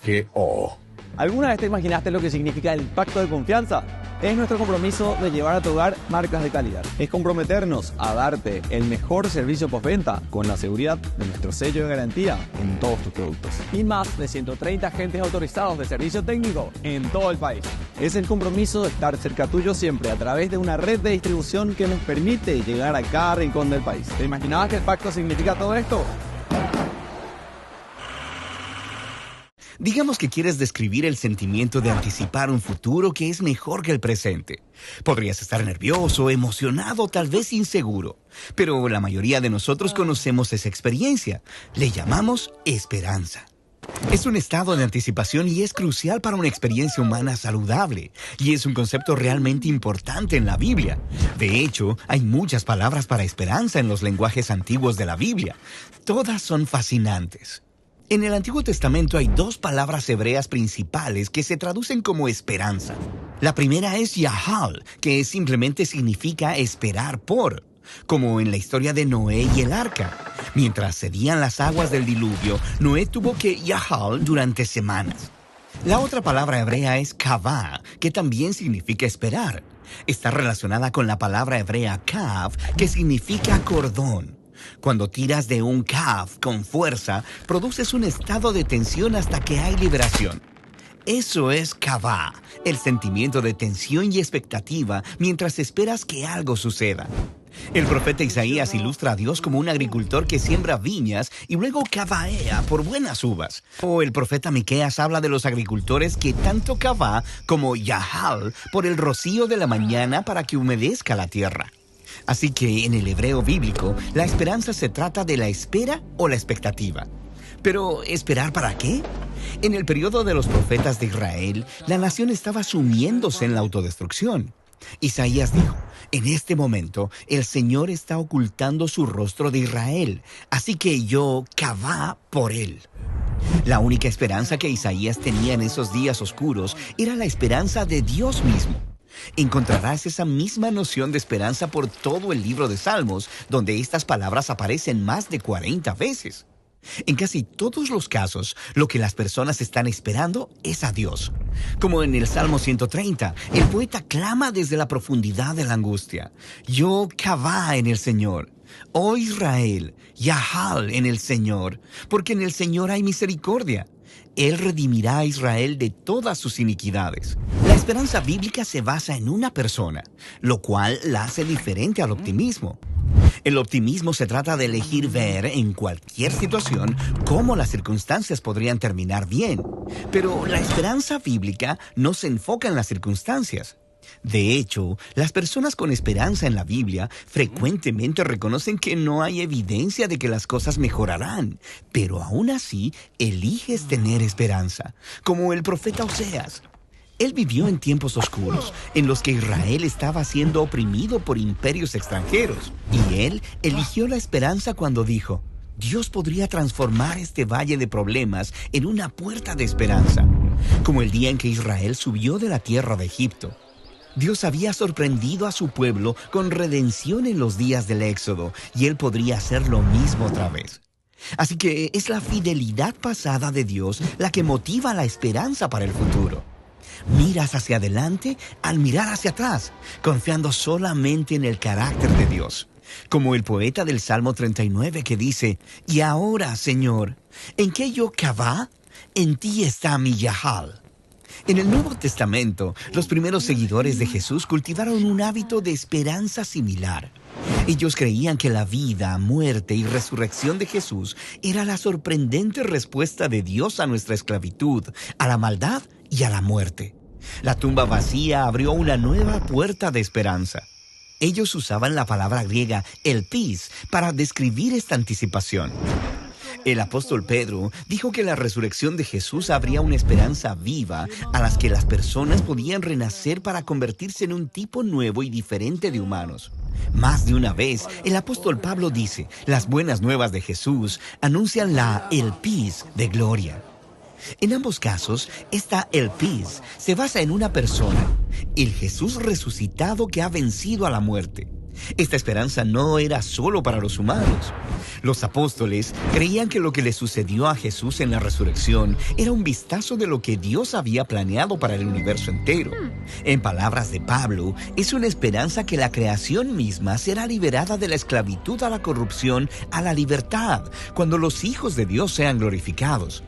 MGO. ¿Alguna vez te imaginaste lo que significa el pacto de confianza? Es nuestro compromiso de llevar a tu hogar marcas de calidad. Es comprometernos a darte el mejor servicio postventa con la seguridad de nuestro sello de garantía en todos tus productos. Y más de 130 agentes autorizados de servicio técnico en todo el país. Es el compromiso de estar cerca tuyo siempre a través de una red de distribución que nos permite llegar a cada rincón del país. ¿Te imaginabas que el pacto significa todo esto? Digamos que quieres describir el sentimiento de anticipar un futuro que es mejor que el presente. Podrías estar nervioso, emocionado, tal vez inseguro. Pero la mayoría de nosotros conocemos esa experiencia. Le llamamos esperanza. Es un estado de anticipación y es crucial para una experiencia humana saludable. Y es un concepto realmente importante en la Biblia. De hecho, hay muchas palabras para esperanza en los lenguajes antiguos de la Biblia. Todas son fascinantes. En el Antiguo Testamento hay 2 palabras hebreas principales que se traducen como esperanza. La primera es Yahal, que simplemente significa esperar por, como en la historia de Noé y el arca. Mientras cedían las aguas del diluvio, Noé tuvo que Yahal durante semanas. La otra palabra hebrea es kavah, que también significa esperar. Está relacionada con la palabra hebrea kav, que significa cordón. Cuando tiras de un kaf con fuerza, produces un estado de tensión hasta que hay liberación. Eso es kavá, el sentimiento de tensión y expectativa mientras esperas que algo suceda. El profeta Isaías ilustra a Dios como un agricultor que siembra viñas y luego kavaea por buenas uvas. O el profeta Miqueas habla de los agricultores que tanto kavá como yahal por el rocío de la mañana para que humedezca la tierra. Así que en el hebreo bíblico, la esperanza se trata de la espera o la expectativa. ¿Pero esperar para qué? En el periodo de los profetas de Israel, la nación estaba sumiéndose en la autodestrucción. Isaías dijo: en este momento, el Señor está ocultando su rostro de Israel, así que yo kavá por él. La única esperanza que Isaías tenía en esos días oscuros era la esperanza de Dios mismo. Encontrarás esa misma noción de esperanza por todo el libro de Salmos, donde estas palabras aparecen más de 40 veces. En casi todos los casos, lo que las personas están esperando es a Dios. Como en el Salmo 130, el poeta clama desde la profundidad de la angustia: yo kavá en el Señor. Oh Israel, yahal en el Señor, porque en el Señor hay misericordia. Él redimirá a Israel de todas sus iniquidades. La esperanza bíblica se basa en una persona, lo cual la hace diferente al optimismo. El optimismo se trata de elegir ver en cualquier situación cómo las circunstancias podrían terminar bien. Pero la esperanza bíblica no se enfoca en las circunstancias. De hecho, las personas con esperanza en la Biblia frecuentemente reconocen que no hay evidencia de que las cosas mejorarán, pero aún así eliges tener esperanza, como el profeta Oseas. Él vivió en tiempos oscuros, en los que Israel estaba siendo oprimido por imperios extranjeros, y él eligió la esperanza cuando dijo: Dios podría transformar este valle de problemas en una puerta de esperanza, como el día en que Israel subió de la tierra de Egipto. Dios había sorprendido a su pueblo con redención en los días del Éxodo, y Él podría hacer lo mismo otra vez. Así que es la fidelidad pasada de Dios la que motiva la esperanza para el futuro. Miras hacia adelante al mirar hacia atrás, confiando solamente en el carácter de Dios. Como el poeta del Salmo 39 que dice: y ahora, Señor, ¿en qué yo kavá? En ti está mi yahal. En el Nuevo Testamento, los primeros seguidores de Jesús cultivaron un hábito de esperanza similar. Ellos creían que la vida, muerte y resurrección de Jesús era la sorprendente respuesta de Dios a nuestra esclavitud, a la maldad y a la muerte. La tumba vacía abrió una nueva puerta de esperanza. Ellos usaban la palabra griega elpis para describir esta anticipación. El apóstol Pedro dijo que la resurrección de Jesús abría una esperanza viva a las que las personas podían renacer para convertirse en un tipo nuevo y diferente de humanos. Más de una vez, el apóstol Pablo dice: las buenas nuevas de Jesús anuncian la elpis de gloria. En ambos casos, esta elpis se basa en una persona, el Jesús resucitado que ha vencido a la muerte. Esta esperanza no era solo para los humanos. Los apóstoles creían que lo que le sucedió a Jesús en la resurrección era un vistazo de lo que Dios había planeado para el universo entero. En palabras de Pablo, es una esperanza que la creación misma será liberada de la esclavitud a la corrupción a la libertad, cuando los hijos de Dios sean glorificados.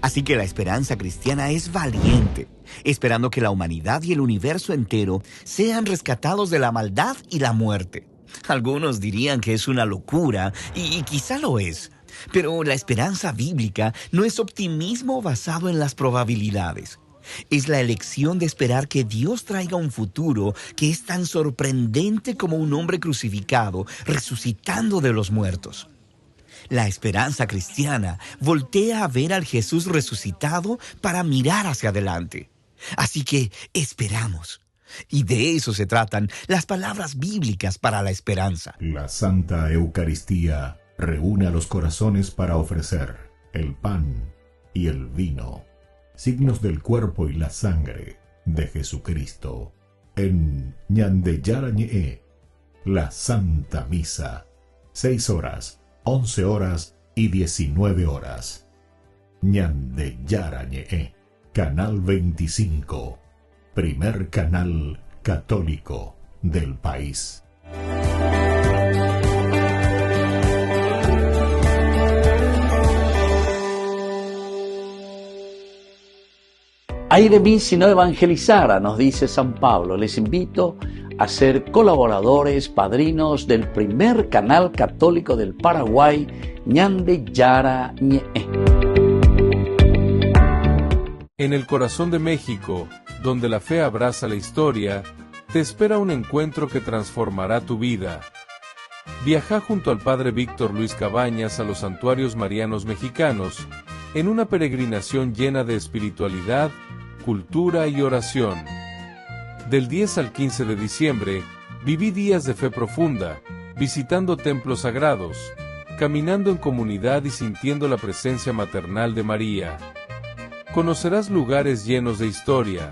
Así que la esperanza cristiana es valiente, esperando que la humanidad y el universo entero sean rescatados de la maldad y la muerte. Algunos dirían que es una locura, y quizá lo es. Pero la esperanza bíblica no es optimismo basado en las probabilidades. Es la elección de esperar que Dios traiga un futuro que es tan sorprendente como un hombre crucificado resucitando de los muertos. La esperanza cristiana voltea a ver al Jesús resucitado para mirar hacia adelante. Así que esperamos. Y de eso se tratan las palabras bíblicas para la esperanza. La Santa Eucaristía reúne a los corazones para ofrecer el pan y el vino, signos del cuerpo y la sangre de Jesucristo. En Ñande Yarañe, la Santa Misa, 6 horas, 11 horas y 19 horas. Ñande Yarañe, Canal 25, primer canal católico del país. Ay de mí si no evangelizara, nos dice San Pablo. Les invito a ser colaboradores, padrinos del primer canal católico del Paraguay, Ñande Yara Ñe. En el corazón de México, donde la fe abraza la historia, te espera un encuentro que transformará tu vida. Viaja junto al Padre Víctor Luis Cabañas a los santuarios marianos mexicanos, en una peregrinación llena de espiritualidad, cultura y oración. Del 10 al 15 de diciembre, viví días de fe profunda, visitando templos sagrados, caminando en comunidad y sintiendo la presencia maternal de María. Conocerás lugares llenos de historia,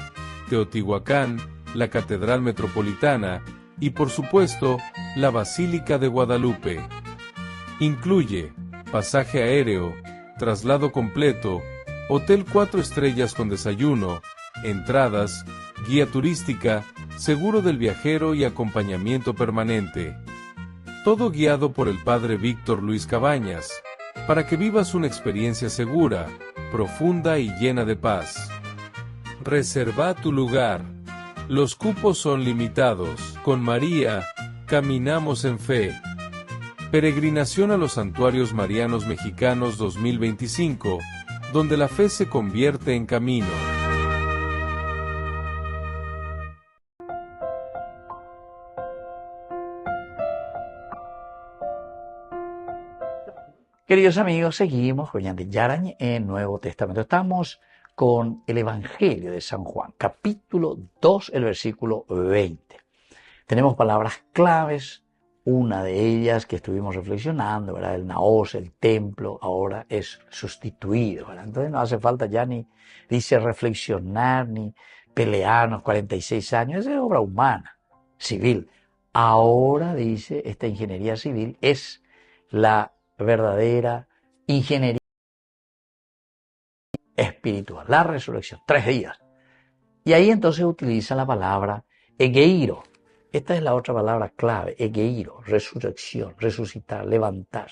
Teotihuacán, la Catedral Metropolitana y, por supuesto, la Basílica de Guadalupe. Incluye pasaje aéreo, traslado completo, hotel 4 estrellas con desayuno, entradas, guía turística, seguro del viajero y acompañamiento permanente. Todo guiado por el Padre Víctor Luis Cabañas, para que vivas una experiencia segura, profunda y llena de paz. Reserva tu lugar. Los cupos son limitados. Con María, caminamos en fe. Peregrinación a los Santuarios Marianos Mexicanos 2025, donde la fe se convierte en camino. Queridos amigos, seguimos con Ñande Yara Ñe en Nuevo Testamento. Estamos con el Evangelio de San Juan, capítulo 2, el versículo 20. Tenemos palabras claves, una de ellas que estuvimos reflexionando, ¿verdad? El naos, el templo, ahora es sustituido, ¿verdad? Entonces no hace falta ya ni, dice, reflexionar, ni pelearnos 46 años, es obra humana, civil. Ahora, dice, esta ingeniería civil es la verdadera ingeniería espiritual, la resurrección, 3 días. Y ahí entonces utiliza la palabra egeiro. Esta es la otra palabra clave, egeiro, resurrección, resucitar, levantar.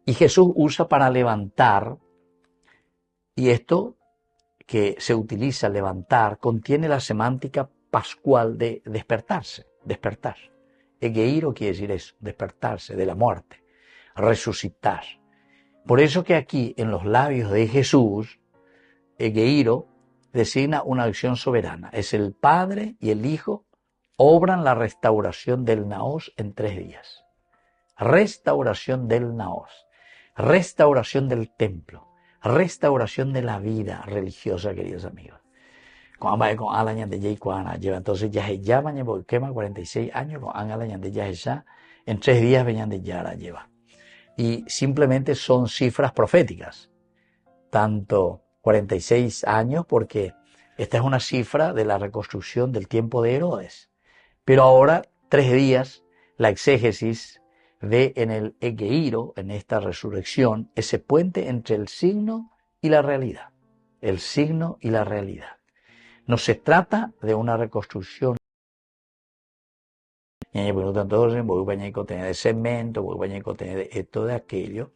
Y Jesús usa para levantar, y esto que se utiliza, levantar, contiene la semántica pascual de despertarse, despertar. Egeiro quiere decir eso, despertarse de la muerte, resucitar. Por eso que aquí en los labios de Jesús, egeiro designa una acción soberana. Es el Padre y el Hijo obran la restauración del naos en 3 días. Restauración del naos, restauración del templo, restauración de la vida religiosa, queridos amigos. Con Alañan de Jay Kuana lleva entonces ya se llama quema 46 años con Alañan de ya en 3 días venían de Yara lleva. Y simplemente son cifras proféticas. Tanto 46 años porque esta es una cifra de la reconstrucción del tiempo de Herodes. Pero ahora 3 días la exégesis ve en el egeiro, en esta resurrección, ese puente entre el signo y la realidad. El signo y la realidad. No se trata de una reconstrucción de cemento, de esto, de aquello,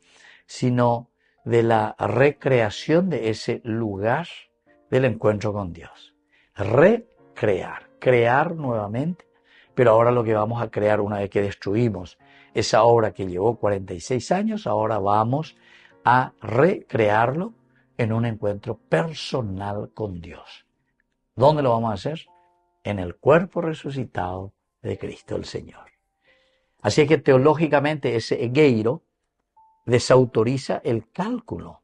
sino de la recreación de ese lugar del encuentro con Dios. Recrear, crear nuevamente, pero ahora lo que vamos a crear una vez que destruimos esa obra que llevó 46 años, ahora vamos a recrearlo en un encuentro personal con Dios. ¿Dónde lo vamos a hacer? En el cuerpo resucitado de Cristo el Señor. Así que teológicamente ese egeiro desautoriza el cálculo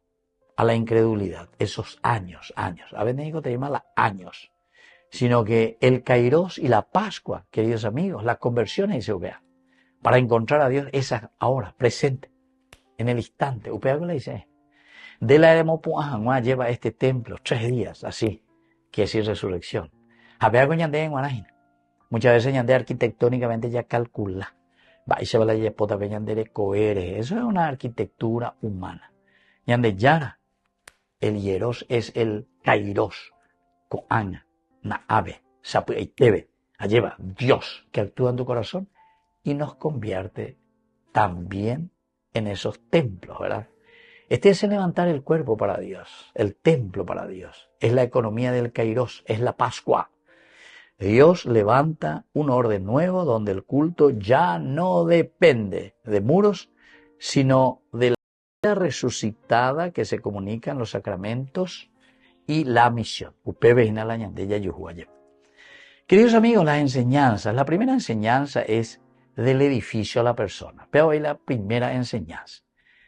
a la incredulidad, esos años. A veces digo te llama años, sino que el kairos y la Pascua, queridos amigos, la conversión en Upea, para encontrar a Dios es ahora, presente, en el instante. Upea le dice, de la Eremopuajangua lleva este templo 3 días, así, que es resurrección. Muchas veces ñande arquitectónicamente ya calcula. Va y se va la yepota ñande de coere. Eso es una arquitectura humana. Ñande yara. El hieros es el kairos. Koana. Naabe. Sapu eitebe. Lleva Dios que actúa en tu corazón y nos convierte también en esos templos, ¿verdad? Este es el levantar el cuerpo para Dios, el templo para Dios. Es la economía del Kairos, es la Pascua. Dios levanta un orden nuevo donde el culto ya no depende de muros, sino de la vida resucitada que se comunica en los sacramentos y la misión. Queridos amigos, las enseñanzas. La primera enseñanza es del edificio a la persona. Pero hoy la primera enseñanza.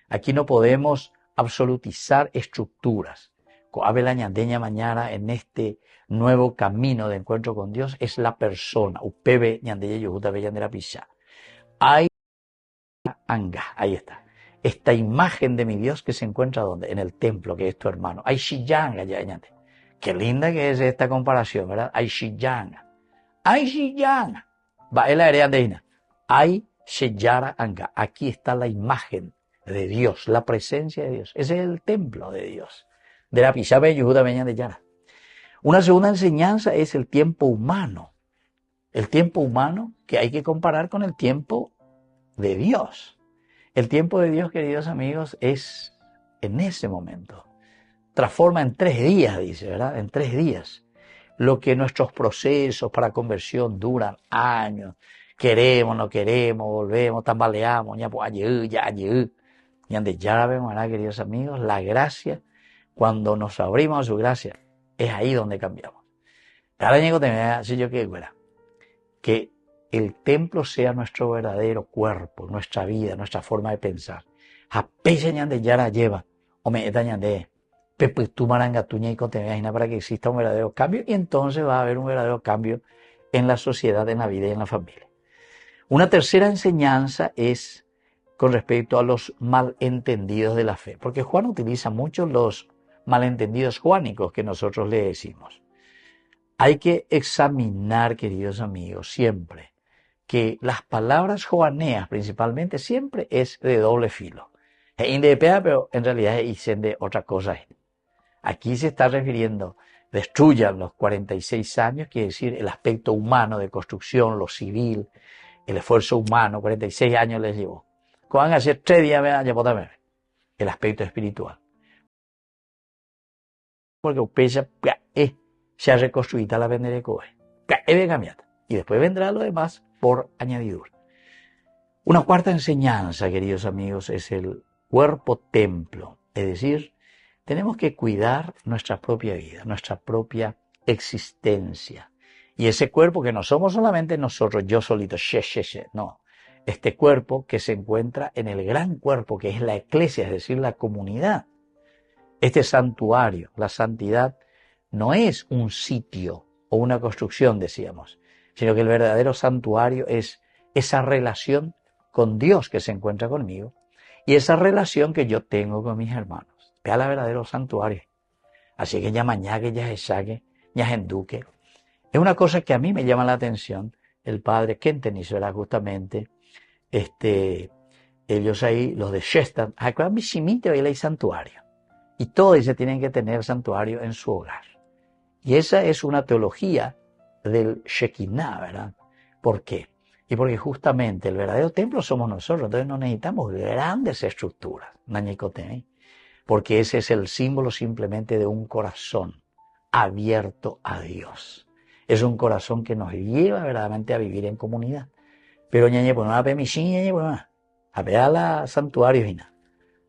Aquí no podemos absolutizar estructuras. Ñandeña mañana en este nuevo camino de encuentro con Dios es la persona. Hay anga, ahí está. Esta imagen de mi Dios que se encuentra ¿dónde? En el templo, que es tu hermano. Hay shiyanga ya, ñande. Qué linda que es esta comparación, ¿verdad? Hay shiyanga. Hay shiyanga. Va, es la heredad de Ina. Hay sheyara anga. Aquí está la imagen de Dios, la presencia de Dios. Ese es el templo de Dios. De la Pishabe Yehuda Beñan de Yara. Una segunda enseñanza es el tiempo humano. El tiempo humano que hay que comparar con el tiempo de Dios. El tiempo de Dios, queridos amigos, es en ese momento. Transforma en 3 días, dice, ¿verdad? En 3 días. Lo que nuestros procesos para conversión duran años. Queremos, no queremos, volvemos, tambaleamos, ya pues ya vemos, ¿verdad, queridos amigos? La gracia, cuando nos abrimos a su gracia, es ahí donde cambiamos. Cada año que el templo sea nuestro verdadero cuerpo, nuestra vida, nuestra forma de pensar. Para que exista un verdadero cambio, y entonces va a haber un verdadero cambio en la sociedad, en la vida y en la familia. Una tercera enseñanza es con respecto a los malentendidos de la fe, porque Juan utiliza mucho los malentendidos juánicos que nosotros le decimos. Hay que examinar, queridos amigos, siempre que las palabras joaneas principalmente siempre es de doble filo. Es independente, pero en realidad dicen de otra cosa. Aquí se está refiriendo, destruyan los 46 años, quiere decir el aspecto humano de construcción, lo civil, el esfuerzo humano, 46 años les llevó. Cuando van a hacer 3 días, el aspecto espiritual. Porque pesa se ha reconstruido la venderecoe. Y después vendrá lo demás por añadidura. Una cuarta enseñanza, queridos amigos, es el cuerpo templo. Es decir, tenemos que cuidar nuestra propia vida, nuestra propia existencia. Y ese cuerpo que no somos solamente nosotros, yo solito, no. Este cuerpo que se encuentra en el gran cuerpo que es la iglesia, es decir, la comunidad. Este santuario, la santidad, no es un sitio o una construcción, decíamos, sino que el verdadero santuario es esa relación con Dios que se encuentra conmigo y esa relación que yo tengo con mis hermanos. Vea el verdadero santuario. Así que ya mañana, ya se saque, ya se enduque. Es una cosa que a mí me llama la atención. El padre Kentenis, era justamente, ellos ahí, los de Shestan, hay santuario. Y todos ellos tienen que tener santuario en su hogar. Y esa es una teología del Shekinah, ¿verdad? ¿Por qué? Y porque justamente el verdadero templo somos nosotros, entonces no necesitamos grandes estructuras, porque ese es el símbolo simplemente de un corazón abierto a Dios. Es un corazón que nos lleva verdaderamente a vivir en comunidad. Pero a ver a la santuario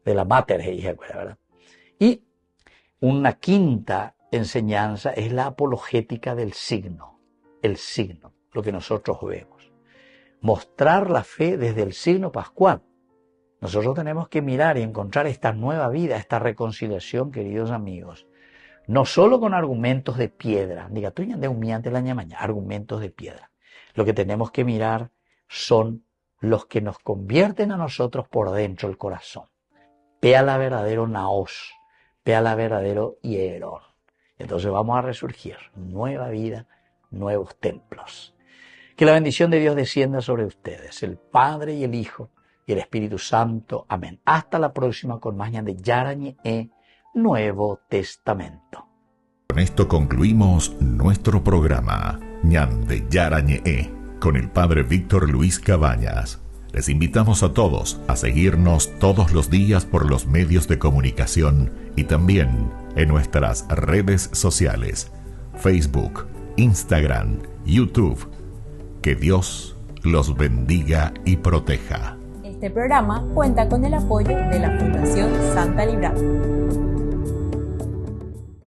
de la mater, ¿verdad? Y una quinta enseñanza es la apologética del signo, el signo, lo que nosotros vemos. Mostrar la fe desde el signo pascual. Nosotros tenemos que mirar y encontrar esta nueva vida, esta reconciliación, queridos amigos, no solo con argumentos de piedra, argumentos de piedra. Lo que tenemos que mirar son los que nos convierten a nosotros por dentro el corazón. Vea la verdadero naos, vea la verdadero hierón. Entonces vamos a resurgir, nueva vida, nuevos templos. Que la bendición de Dios descienda sobre ustedes, el Padre y el Hijo y el Espíritu Santo. Amén. Hasta la próxima con más Ñan de Yarañe, Nuevo Testamento. Con esto concluimos nuestro programa Ñan de Yarañe, con el Padre Víctor Luis Cabañas. Les invitamos a todos a seguirnos todos los días por los medios de comunicación y también en nuestras redes sociales, Facebook, Instagram, YouTube. Que Dios los bendiga y proteja. Este programa cuenta con el apoyo de la Fundación Santa Librada.